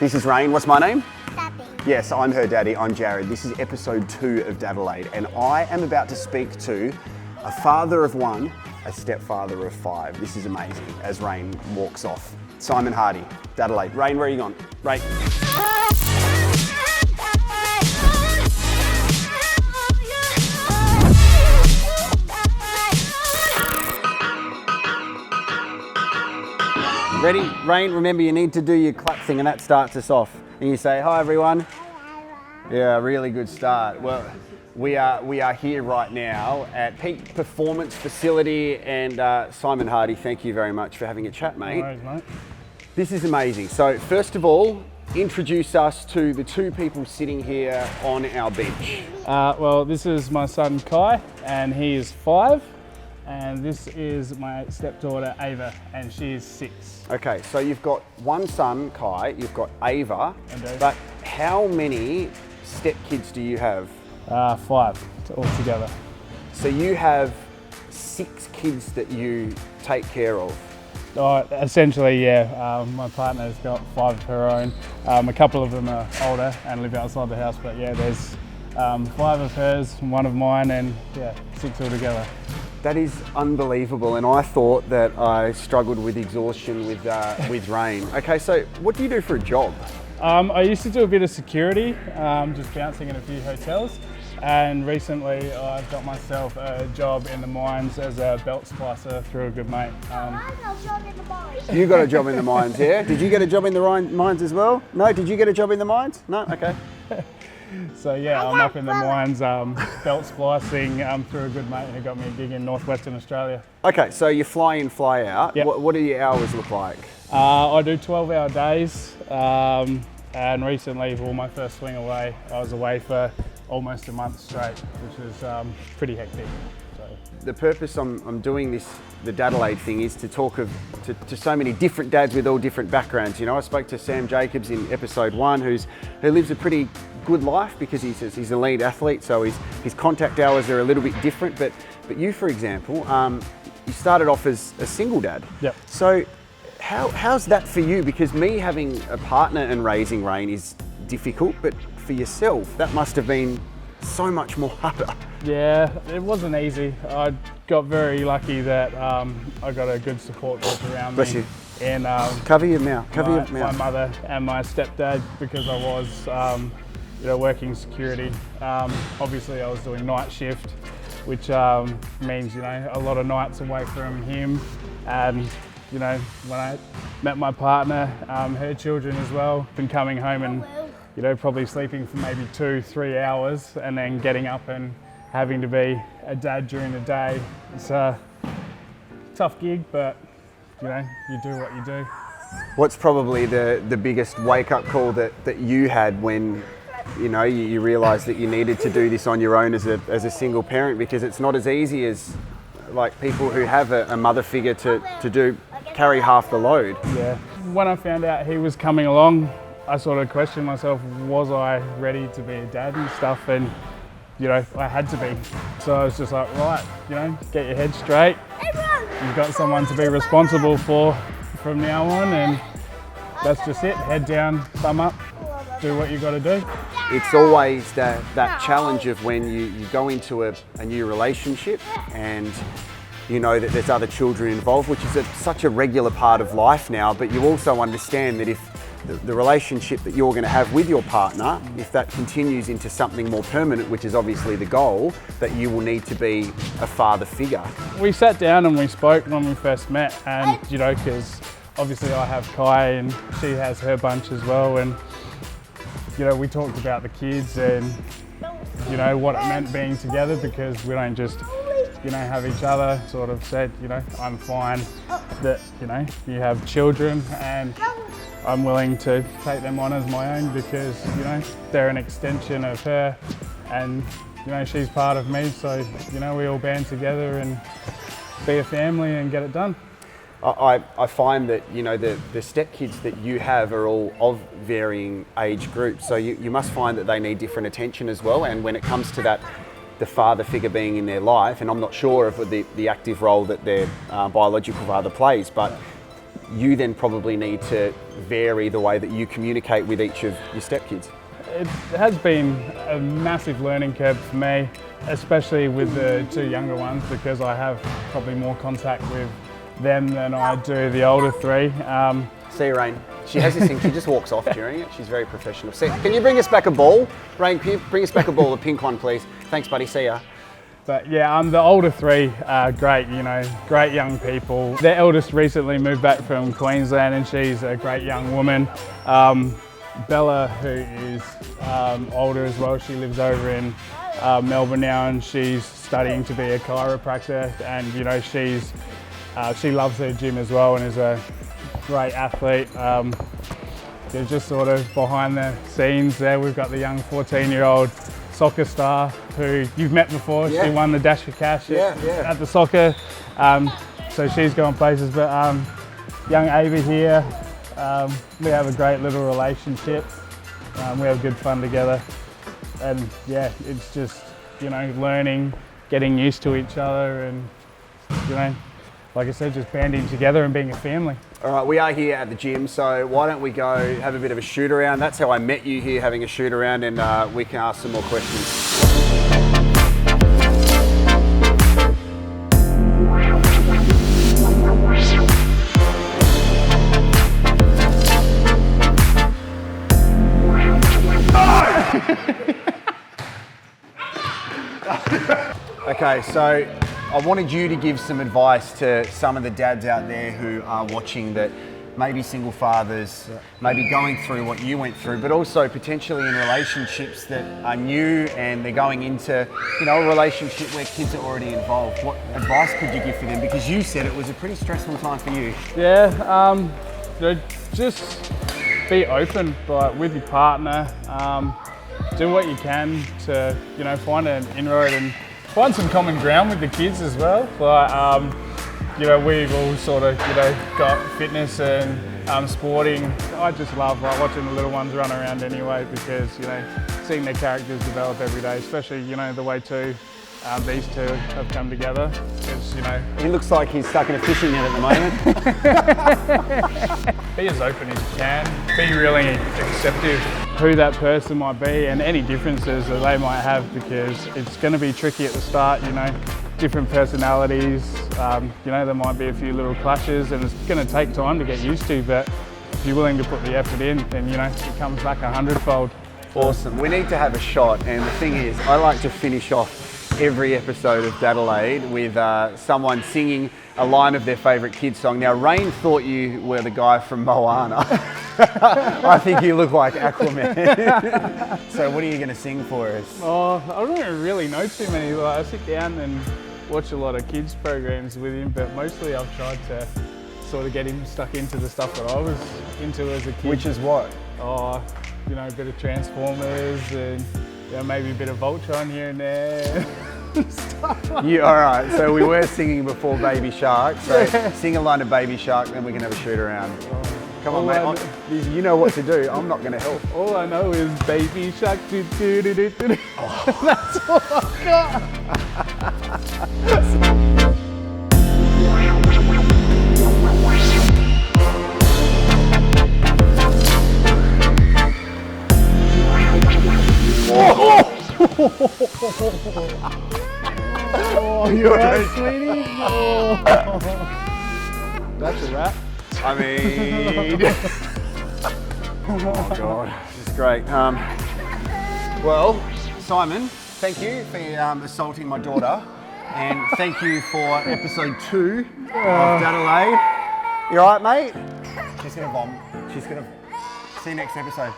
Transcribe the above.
This is Rain. What's my name? Daddy. Yes, I'm her daddy. I'm Jarrod. This is episode 2 of DADelaide, and I am about to speak to a father of 1, a stepfather of 5. This is amazing as Rain walks off. Simon Hardy, DADelaide. Rain, where are you gone? Rain. Ready? Rain, remember you need to do your clap thing and that starts us off. And you say, hi everyone. Yeah, really good start. Well, we are here right now at Peak Performance Facility, and Simon Hardy, thank you very much for having a chat, mate. No worries, mate. This is amazing. So first of all, introduce us to the 2 people sitting here on our bench. Well, this is my son Kai, and he is 5. And this is my stepdaughter Ava, and she is 6. Okay, so you've got one son, Kai, you've got Ava, I do. but how many stepkids do you have? 5 altogether. So you have 6 kids that you take care of. Essentially, yeah. My partner's got 5 of her own. A couple of them are older and live outside the house, but yeah, there's 5 of hers, 1 of mine, and yeah, 6 altogether. That is unbelievable, and I thought that I struggled with exhaustion with Rain. Okay, so what do you do for a job? I used to do a bit of security, just bouncing in a few hotels, and recently I've got myself a job in the mines as a belt splicer through a good mate. I got a job in the mines. You got a job in the mines, yeah? Did you get a job in the mines as well? No, did you get a job in the mines? No, okay. So yeah, I'm up in the mines, belt splicing through a good mate who got me a gig in northwestern Australia. Okay, so you fly in, fly out. Yep. What do your hours look like? I do 12-hour days, and recently, well, my first swing away, I was away for almost a month straight, which was pretty hectic. The purpose I'm doing this, the DADelaide thing, is to talk to so many different dads with all different backgrounds. You know, I spoke to Sam Jacobs in episode 1, who lives a pretty good life because he's a lead athlete, so his contact hours are a little bit different. But you, for example, you started off as a single dad. Yep. So how's that for you? Because me having a partner and raising Rain is difficult, but for yourself, that must have been so much more harder. Yeah, it wasn't easy. I got very lucky that I got a good support group around Bless me. you. And Cover your mouth. Cover your my mouth. mother and my stepdad, because I was working security. Obviously I was doing night shift, which means, a lot of nights away from him. And when I met my partner, her children as well, been coming home and probably sleeping for maybe 2-3 hours and then getting up and having to be a dad during the day. It's a tough gig, but you do what you do. What's probably the biggest wake-up call that you had when you realised that you needed to do this on your own as a single parent? Because it's not as easy as like people who have a mother figure to carry half the load. Yeah. When I found out he was coming along, I sort of questioned myself, was I ready to be a dad and stuff? And I had to be. So I was just like, right, get your head straight. You've got someone to be responsible for from now on, and that's just it. Head down, thumb up, do what you got to do. It's always that challenge of when you go into a new relationship and you know that there's other children involved, which is such a regular part of life now, but you also understand that if the relationship that you're going to have with your partner, if that continues into something more permanent, which is obviously the goal, that you will need to be a father figure. We sat down and we spoke when we first met, and because obviously I have Kai and she has her bunch as well, and we talked about the kids and what it meant being together, because we don't just have each other. Sort of said, I'm fine that you have children, and I'm willing to take them on as my own because, they're an extension of her, and, she's part of me. So, we all band together and be a family and get it done. I find that, the stepkids that you have are all of varying age groups. So you must find that they need different attention as well. And when it comes to that, the father figure being in their life, and I'm not sure of the active role that their biological father plays, but you then probably need to vary the way that you communicate with each of your stepkids. It has been a massive learning curve for me, especially with the two younger ones, because I have probably more contact with them than I do the older three. See you, Rain. She has this thing, she just walks off during it. She's very professional. See, can you bring us back a ball? Rain, can you bring us back a ball, a pink one, please? Thanks, buddy. See ya. But yeah, the older three are great, you know, great young people. Their eldest recently moved back from Queensland and she's a great young woman. Bella, who is older as well, she lives over in Melbourne now and she's studying to be a chiropractor, and you know, she loves her gym as well and is a great athlete. They're just sort of behind the scenes there. We've got the young 14-year-old soccer star who you've met before. Yeah. She won the Dash for Cash at the soccer. So she's gone places, but young Ava here, we have a great little relationship. We have good fun together. And yeah, it's just, you know, learning, getting used to each other and, you know, like I said, just banding together and being a family. All right, we are here at the gym, so why don't we go have a bit of a shoot around? That's how I met you here, having a shoot around, and we can ask some more questions. Okay, so I wanted you to give some advice to some of the dads out there who are watching, that maybe single fathers, maybe going through what you went through, but also potentially in relationships that are new and they're going into, you know, a relationship where kids are already involved. What advice could you give for them? Because you said it was a pretty stressful time for you. Yeah, you know, just be open, but with your partner. Do what you can to, you know, find an inroad and find some common ground with the kids as well. Like, you know, we've all sort of, you know, got fitness and sporting. I just love watching the little ones run around anyway, because, you know, seeing their characters develop every day, especially, you know, the way these two have come together. It's, you know. He looks like he's stuck in a fishing net at the moment. Be as open as you can. Be really acceptive who that person might be and any differences that they might have, because it's going to be tricky at the start, you know. Different personalities, you know, there might be a few little clashes and it's going to take time to get used to, but if you're willing to put the effort in, then, you know, it comes back 100-fold. Awesome. We need to have a shot, and the thing is, I like to finish off every episode of DADelaide with someone singing a line of their favourite kids song. Now, Rain thought you were the guy from Moana. I think you look like Aquaman. So what are you going to sing for us? Oh, I don't really know too many. Like, I sit down and watch a lot of kids programs with him, but mostly I've tried to sort of get him stuck into the stuff that I was into as a kid. Which is what? Oh, you know, a bit of Transformers and, you know, maybe a bit of Voltron here and there. All right, so we were singing before Baby Shark, so sing a line of Baby Shark, then we can have a shoot around. Come on, mate. You know what to do. I'm not going to help. All I know is Baby Shark. Do, do, do, do, do. Oh. That's all I've got. Oh, you're right, sweetie. Oh. That's a wrap. I mean, oh God, this is great. Well, Simon, thank you for assaulting my daughter, and thank you for episode 2 of DADelaide. You all right, mate? She's gonna vomit. She's gonna see you next episode.